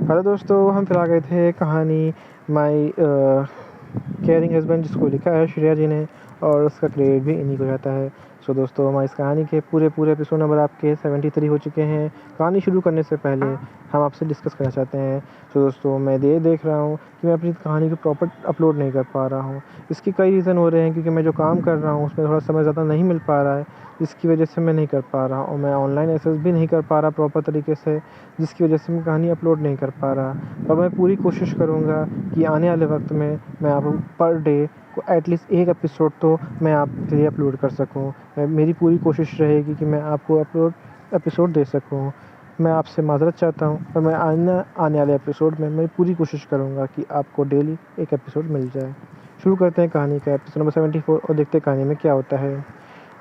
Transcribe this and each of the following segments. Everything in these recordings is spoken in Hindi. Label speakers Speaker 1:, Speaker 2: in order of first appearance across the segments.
Speaker 1: हेलो दोस्तों, हम फिर आ गए थे कहानी माई केयरिंग हस्बैंड, जिसको लिखा है श्रेया जी ने, और उसका क्रेडिट भी इन्हीं को जाता है। सो दोस्तों, हमारी इस कहानी के पूरे एपिसोड नंबर आपके 73 हो चुके हैं। कहानी शुरू करने से पहले हम आपसे डिस्कस करना चाहते हैं। सो दोस्तों, मैं ये देख रहा हूँ कि मैं अपनी कहानी को प्रॉपर अपलोड नहीं कर पा रहा हूँ। इसके कई रीज़न हो रहे हैं, क्योंकि मैं जो काम कर रहा हूँ उसमें थोड़ा समय ज़्यादा नहीं मिल पा रहा है, जिसकी वजह से मैं नहीं कर पा रहा, और मैं ऑनलाइन एक्सेस भी नहीं कर पा रहा प्रॉपर तरीके से, जिसकी वजह से मैं कहानी अपलोड नहीं कर पा रहा। पर मैं पूरी कोशिश करूँगा कि आने वाले वक्त में मैं आपको पर डे को एटलीस्ट एक एपिसोड तो मैं आपके लिए अपलोड कर सकूँ। मेरी पूरी कोशिश रहेगी कि मैं आपको एपिसोड दे सकूँ। मैं आपसे माज़रत चाहता हूँ, पर मैं आने वाले एपिसोड में मैं पूरी कोशिश करूँगा कि आपको डेली एक एपिसोड मिल जाए। शुरू करते हैं कहानी का एपिसोड नंबर 74 और देखते हैं कहानी में क्या होता है।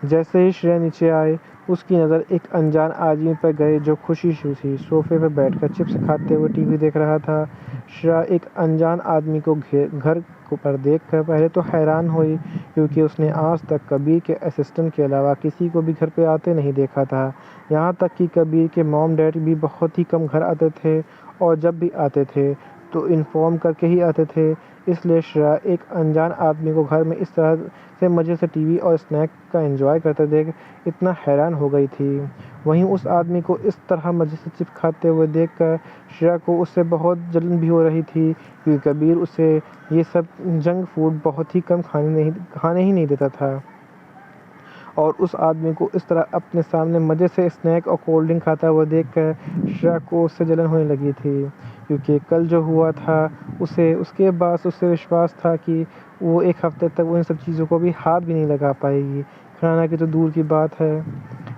Speaker 1: जैसे ही श्रेया नीचे आए, उसकी नज़र एक अनजान आदमी पर गई जो खुशी-खुशी सोफे पर बैठकर चिप्स खाते हुए टीवी देख रहा था। श्रेया एक अनजान आदमी को घर पर देखकर पहले तो हैरान हुई, क्योंकि उसने आज तक कबीर के असिस्टेंट के अलावा किसी को भी घर पे आते नहीं देखा था। यहाँ तक कि कबीर के मॉम डैड भी बहुत ही कम घर आते थे, और जब भी आते थे तो इन्फॉर्म करके ही आते थे। इसलिए श्रेया एक अनजान आदमी को घर में इस तरह से मज़े से टीवी और स्नैक का एंजॉय करते देख इतना हैरान हो गई थी। वहीं उस आदमी को इस तरह मज़े से चिप्स खाते हुए देखकर श्रेया को उससे बहुत जलन भी हो रही थी, क्योंकि कबीर उसे ये सब जंक फूड बहुत ही कम खाने ही नहीं देता था। और उस आदमी को इस तरह अपने सामने मज़े से स्नैक और कोल्ड ड्रिंक खाता हुआ देखकर श्रेया को उससे जलन होने लगी थी, क्योंकि कल जो हुआ था उसके बाद उससे विश्वास था कि वो एक हफ्ते तक उन सब चीज़ों को भी हाथ भी नहीं लगा पाएगी, खाना की तो दूर की बात है।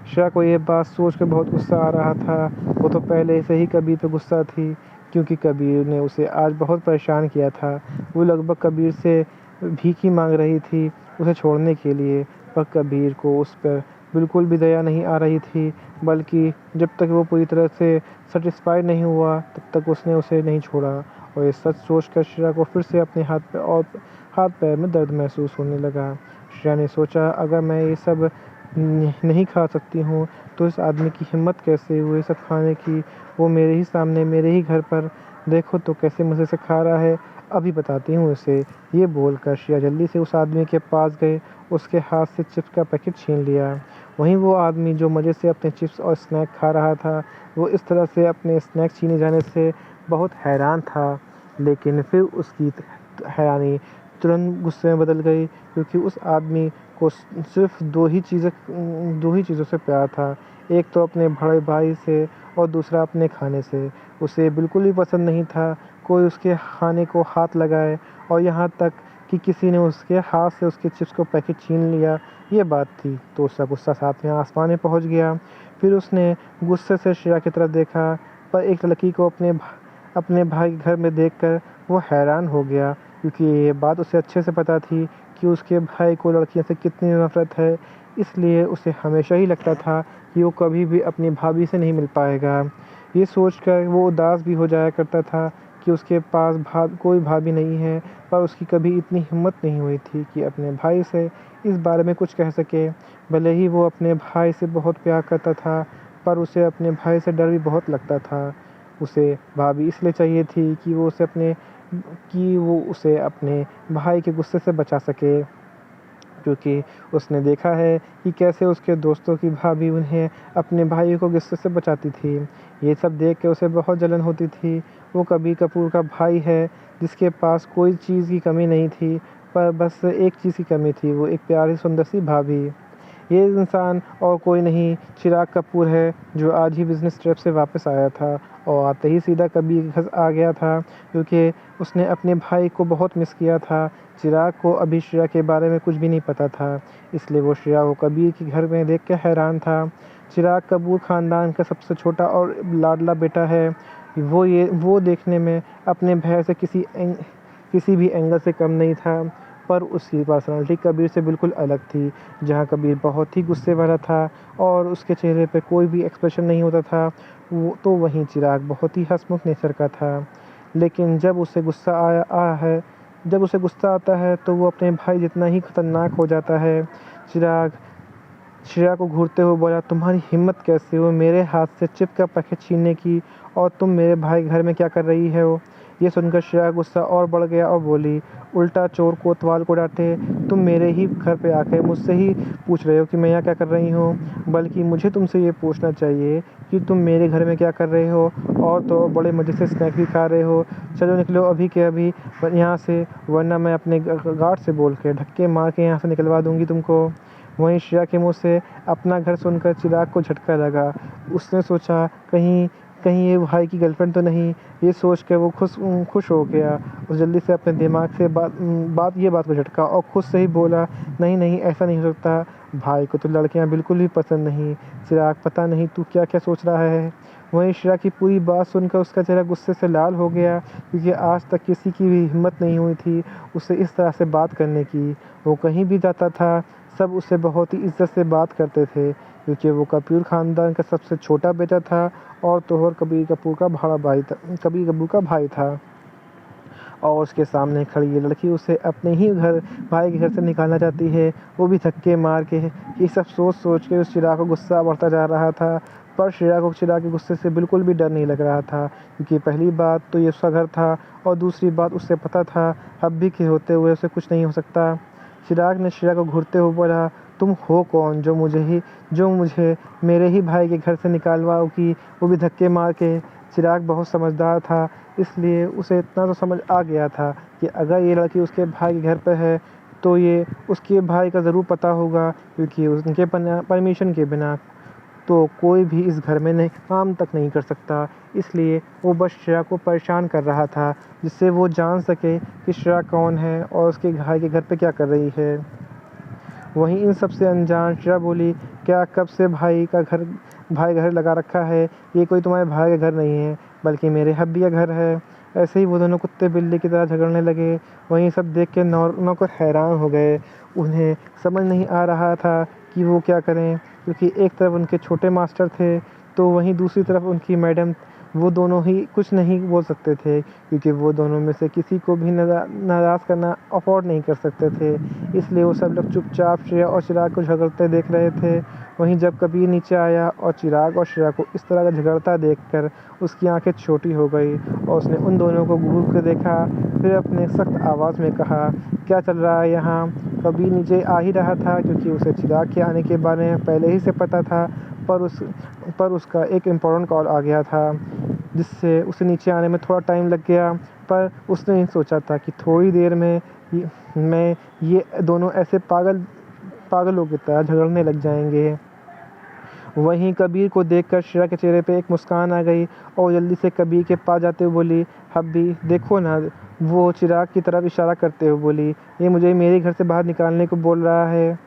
Speaker 1: श्रेया को ये बात सोच कर बहुत गुस्सा आ रहा था। वो तो पहले से ही कबीर पे गुस्सा थी, क्योंकि कबीर ने उसे आज बहुत परेशान किया था। वो लगभग कबीर से भीख ही मांग रही थी उसे छोड़ने के लिए, पर कबीर को उस पर बिल्कुल भी दया नहीं आ रही थी, बल्कि जब तक वो पूरी तरह से सेटिस्फाइड नहीं हुआ तब तक उसने उसे नहीं छोड़ा। और ये सच सोचकर श्रेया को फिर से अपने हाथ पैर में दर्द महसूस होने लगा। श्रेया ने सोचा, अगर मैं ये सब नहीं खा सकती हूँ तो इस आदमी की हिम्मत कैसे हुई सब खाने की। वो मेरे ही सामने मेरे ही घर पर देखो तो कैसे मज़े से खा रहा है, अभी बताती हूँ उसे। ये बोलकर श्रेया जल्दी से उस आदमी के पास गए, उसके हाथ से चिप्स का पैकेट छीन लिया। वहीं वो आदमी जो मज़े से अपने चिप्स और स्नैक खा रहा था, वो इस तरह से अपने स्नैक छीने जाने से बहुत हैरान था, लेकिन फिर उसकी हैरानी तुरंत गुस्से में बदल गई, क्योंकि उस आदमी को सिर्फ दो ही चीज़ों से प्यार था। एक तो अपने बड़े भाई से, और दूसरा अपने खाने से। उसे बिल्कुल भी पसंद नहीं था कोई उसके खाने को हाथ लगाए, और यहाँ तक कि किसी ने उसके हाथ से उसके चिप्स को पैकेट छीन लिया, ये बात थी। तो उसका गुस्सा सातवें आसमान में पहुँच गया। फिर उसने गुस्से से श्रेया की तरफ देखा, पर एक लड़की को अपने भाई के घर में देखकर वो हैरान हो गया, क्योंकि ये बात उसे अच्छे से पता थी कि उसके भाई को लड़कियों से कितनी नफ़रत है। इसलिए उसे हमेशा ही लगता था कि वो कभी भी अपनी भाभी से नहीं मिल पाएगा। ये सोचकर वो उदास भी हो जाया करता था कि उसके पास कोई भाभी नहीं है, पर उसकी कभी इतनी हिम्मत नहीं हुई थी कि अपने भाई से इस बारे में कुछ कह सके। भले ही वो अपने भाई से बहुत प्यार करता था, पर उसे अपने भाई से डर भी बहुत लगता था। उसे भाभी इसलिए चाहिए थी कि वो उसे अपने भाई के गुस्से से बचा सके, क्योंकि उसने देखा है कि कैसे उसके दोस्तों की भाभी उन्हें अपने भाई को गुस्से से बचाती थी। ये सब देख के उसे बहुत जलन होती थी। वो कबीर कपूर का भाई है, जिसके पास कोई चीज़ की कमी नहीं थी, पर बस एक चीज़ की कमी थी, वो एक प्यारी सुंदर सी भाभी। ये इंसान और कोई नहीं, चिराग कपूर है, जो आज ही बिज़नेस ट्रिप से वापस आया था, और आते ही सीधा कबीर के घर आ गया था, क्योंकि उसने अपने भाई को बहुत मिस किया था। चिराग को अभी श्रेया के बारे में कुछ भी नहीं पता था, इसलिए वो श्रेया को कबीर के घर में देख के हैरान था। चिराग कपूर ख़ानदान का सबसे छोटा और लाडला बेटा है। वो देखने में अपने भाई से किसी भी एंगल से कम नहीं था, पर उसकी पर्सनालिटी कबीर से बिल्कुल अलग थी। जहाँ कबीर बहुत ही गुस्से वाला था और उसके चेहरे पे कोई भी एक्सप्रेशन नहीं होता था, वो तो वहीं चिराग बहुत ही हँसमुख नेचर का था। लेकिन जब उसे गुस्सा आता है तो वो अपने भाई जितना ही खतरनाक हो जाता है। चिराग श्रेया को घूरते हुए बोला, तुम्हारी हिम्मत कैसे हो मेरे हाथ से चिप का पैकेट छीनने की, और तुम मेरे भाई घर में क्या कर रही हो। ये सुनकर श्रेया का गुस्सा और बढ़ गया और बोली, उल्टा चोर कोतवाल को डांटे, तुम मेरे ही घर पे आकर मुझसे ही पूछ रहे हो कि मैं यहाँ क्या कर रही हूँ, बल्कि मुझे तुमसे ये पूछना चाहिए कि तुम मेरे घर में क्या कर रहे हो, और तो बड़े मज़े से स्नैक भी खा रहे हो। चलो निकलो अभी के अभी यहाँ से, वरना मैं अपने गार्ड से बोल के धक्के मार के यहाँ से निकलवा दूँगी तुमको। वहीं श्रेया के मुँह से अपना घर सुनकर चिराग को झटका लगा। उसने सोचा, कहीं कहीं ये भाई की गर्लफ्रेंड तो नहीं। ये सोच कर वो खुश हो गया। उस जल्दी से अपने दिमाग से बात को झटका और खुद से ही बोला, नहीं नहीं ऐसा नहीं हो सकता, भाई को तो लड़कियां बिल्कुल भी पसंद नहीं। चिराग, पता नहीं तू क्या क्या सोच रहा है। वहीं श्रेया की पूरी बात सुनकर उसका चेहरा गुस्से से लाल हो गया, क्योंकि आज तक किसी की भी हिम्मत नहीं हुई थी उससे इस तरह से बात करने की। वो कहीं भी जाता था सब उससे बहुत ही इज्जत से बात करते थे, क्योंकि वो कपूर ख़ानदान का सबसे छोटा बेटा था और तोहर कबीर कपूर का भाई था। और उसके सामने खड़ी ये लड़की उसे अपने ही भाई के घर से निकालना चाहती है, वो भी धक्के मार के। ये सब सोच के उस चिराग को गुस्सा बढ़ता जा रहा था। पर श्रेया को चिराग के गुस्से से बिल्कुल भी डर नहीं लग रहा था, क्योंकि पहली बात तो ये उसका घर था और दूसरी बात उससे पता था अब भी के होते हुए उसे कुछ नहीं हो सकता। चिराग ने श्रेया को घूरते हुए बोला, तुम हो कौन जो मुझे मेरे ही भाई के घर से निकालवाओगी, वो भी धक्के मार के। चिराग बहुत समझदार था, इसलिए उसे इतना तो समझ आ गया था कि अगर ये लड़की उसके भाई के घर पे है तो ये उसके भाई का ज़रूर पता होगा, क्योंकि उनके परमिशन के बिना तो कोई भी इस घर में नहीं काम तक नहीं कर सकता। इसलिए वो बस श्रेया को परेशान कर रहा था, जिससे वो जान सके कि श्रेया कौन है और उसके भाई के घर पे क्या कर रही है। वहीं इन सब से अनजान श्रेया बोली, क्या कब से भाई घर लगा रखा है, ये कोई तुम्हारे भाई का घर नहीं है बल्कि मेरे हब्बी का घर है। ऐसे ही वो दोनों कुत्ते बिल्ली की तरह झगड़ने लगे। वहीं सब देख के नौकर हैरान हो गए। उन्हें समझ नहीं आ रहा था कि वो क्या करें, क्योंकि एक तरफ उनके छोटे मास्टर थे तो वहीं दूसरी तरफ उनकी मैडम। वो दोनों ही कुछ नहीं बोल सकते थे, क्योंकि वो दोनों में से किसी को भी नाराज़ करना अफोर्ड नहीं कर सकते थे। इसलिए वो सब लोग चुपचाप श्रेया और चिराग को झगड़ते देख रहे थे। वहीं जब कबीर नीचे आया और चिराग और श्रेया को इस तरह का झगड़ता देखकर उसकी आंखें छोटी हो गई और उसने उन दोनों को घूर कर देखा। फिर अपने सख्त आवाज़ में कहा, क्या चल रहा है यहाँ। कबीर नीचे आ ही रहा था, क्योंकि उसे चिराग के आने के बारे में पहले ही से पता था, पर उसका एक इम्पोर्टेंट कॉल आ गया था, जिससे उसे नीचे आने में थोड़ा टाइम लग गया। पर उसने नहीं सोचा था कि थोड़ी देर में ये दोनों ऐसे पागलों की तरह झगड़ने लग जाएंगे। वहीं कबीर को देखकर श्रेया के चेहरे पे एक मुस्कान आ गई और जल्दी से कबीर के पास जाते हुए बोली, हब्बी देखो ना। वो चिराग की तरफ इशारा करते हुए बोली, ये मुझे मेरे घर से बाहर निकालने को बोल रहा है।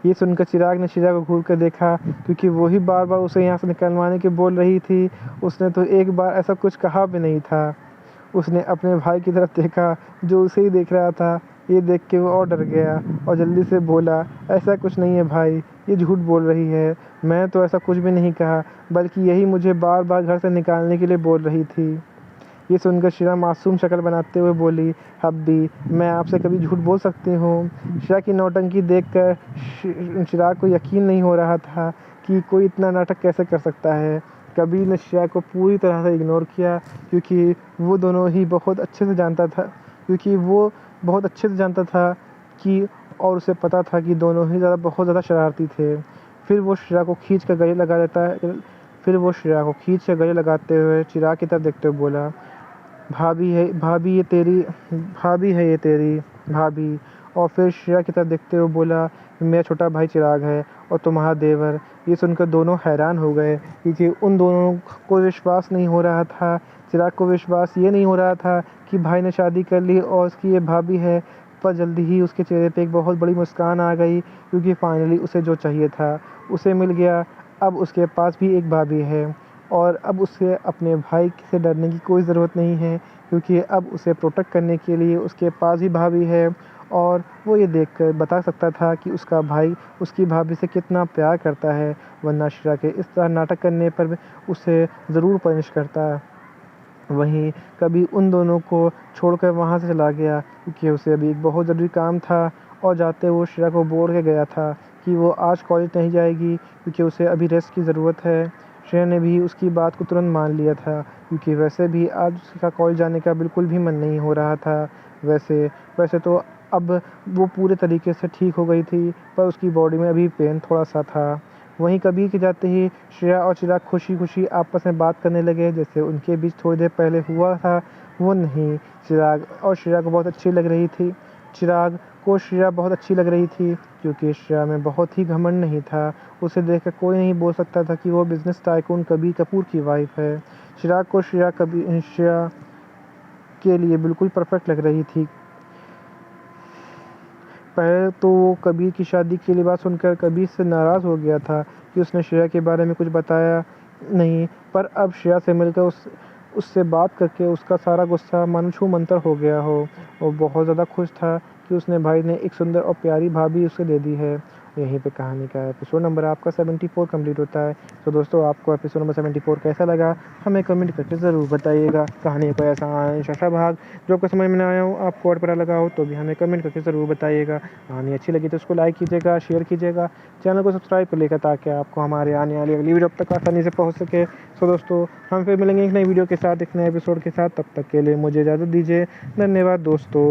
Speaker 1: ये सुनकर चिराग ने श्रेया को घूर कर देखा, क्योंकि वो ही बार बार उसे यहाँ से निकलवाने की बोल रही थी। उसने तो एक बार ऐसा कुछ कहा भी नहीं था। उसने अपने भाई की तरफ देखा जो उसे ही देख रहा था। ये देख के वो और डर गया और जल्दी से बोला, ऐसा कुछ नहीं है भाई, ये झूठ बोल रही है, मैं तो ऐसा कुछ भी नहीं कहा, बल्कि यही मुझे बार बार घर से निकालने के लिए बोल रही थी। ये सुनकर श्रेया मासूम शक्ल बनाते हुए बोली, हब्बी मैं आपसे कभी झूठ बोल सकती हूँ। श्रेया की नौटंकी देखकर चिराग को यकीन नहीं हो रहा था कि कोई इतना नाटक कैसे कर सकता है। कबीर ने श्रेया को पूरी तरह से इग्नोर किया, क्योंकि वो दोनों ही बहुत अच्छे से जानता था कि और उसे पता था कि दोनों ही बहुत ज़्यादा शरारती थे। फिर वो श्रेया को खींच कर गले लगाते हुए चिराग की तरफ देखते हुए बोला, भाभी है ये तेरी भाभी। और फिर श्रेया की तरफ देखते हुए बोला, मेरा छोटा भाई चिराग है और तुम्हारा देवर। ये सुनकर दोनों हैरान हो गए, क्योंकि उन दोनों को विश्वास नहीं हो रहा था। चिराग को विश्वास ये नहीं हो रहा था कि भाई ने शादी कर ली और उसकी ये भाभी है। पर जल्दी ही उसके चेहरे पे एक बहुत बड़ी मुस्कान आ गई, क्योंकि फाइनली उसे जो चाहिए था उसे मिल गया। अब उसके पास भी एक भाभी है और अब उसे अपने भाई से डरने की कोई ज़रूरत नहीं है, क्योंकि अब उसे प्रोटेक्ट करने के लिए उसके पास भी भाभी है। और वो ये देखकर बता सकता था कि उसका भाई उसकी भाभी से कितना प्यार करता है, वरना श्रेया के इस तरह नाटक करने पर उसे ज़रूर पनिश करता। वहीं कभी उन दोनों को छोड़कर वहाँ से चला गया, क्योंकि उसे अभी एक बहुत ज़रूरी काम था और जाते हुए श्रेया को बोल के गया था कि वो आज कॉलेज नहीं जाएगी क्योंकि उसे अभी रेस्ट की ज़रूरत है। श्रेया ने भी उसकी बात को तुरंत मान लिया था क्योंकि वैसे भी आज उसका कॉलेज जाने का बिल्कुल भी मन नहीं हो रहा था। वैसे वैसे तो अब वो पूरे तरीके से ठीक हो गई थी, पर उसकी बॉडी में अभी पेन थोड़ा-सा था। वहीं कभी के जाते ही श्रेया और चिराग खुशी-खुशी आपस में बात करने लगे, जैसे उनके बीच थोड़ी देर पहले हुआ था, वो नहीं। चिराग और श्रेया को बहुत अच्छी लग रही थी। चिराग को श्रेया बहुत अच्छी लग रही थी क्योंकि श्रेया में बहुत ही घमंड नहीं था। उसे देखकर कोई नहीं बोल सकता था कि वो बिज़नेस टाइकून कबीर कपूर की वाइफ़ है। चिराग को श्रेया के लिए बिल्कुल परफेक्ट लग रही थी। पहले तो वो कबीर की शादी की बात सुनकर कबीर से नाराज़ हो गया था कि उसने श्रेया के बारे में कुछ बताया नहीं, पर अब श्रेया से मिलकर उससे बात करके उसका सारा गुस्सा मानो छूमंतर हो गया हो। वो बहुत ज़्यादा खुश था कि उसने भाई ने एक सुंदर और प्यारी भाभी उसे दे दी है। यहीं पे कहानी का एपिसोड नंबर आपका 74 कंप्लीट होता है। तो दोस्तों, आपको एपिसोड नंबर 74 कैसा लगा, हमें कमेंट करके ज़रूर बताइएगा। कहानी का ऐसा ऐसा भाग जो आपको समझ में ना आया हो, आपको और पता लगा हो, तो भी हमें कमेंट करके ज़रूर बताइएगा। कहानी अच्छी लगी तो उसको लाइक कीजिएगा, शेयर कीजिएगा, चैनल को सब्सक्राइब कर लीजिएगा ताकि आपको हमारे आने वाली अगली वीडियो अब तक आसानी से पहुँच सके। सो दोस्तों, हम फिर मिलेंगे एक नई वीडियो के साथ, एक नए एपिसोड के साथ। तब तक के लिए मुझे इजाज़त दीजिए। धन्यवाद दोस्तों।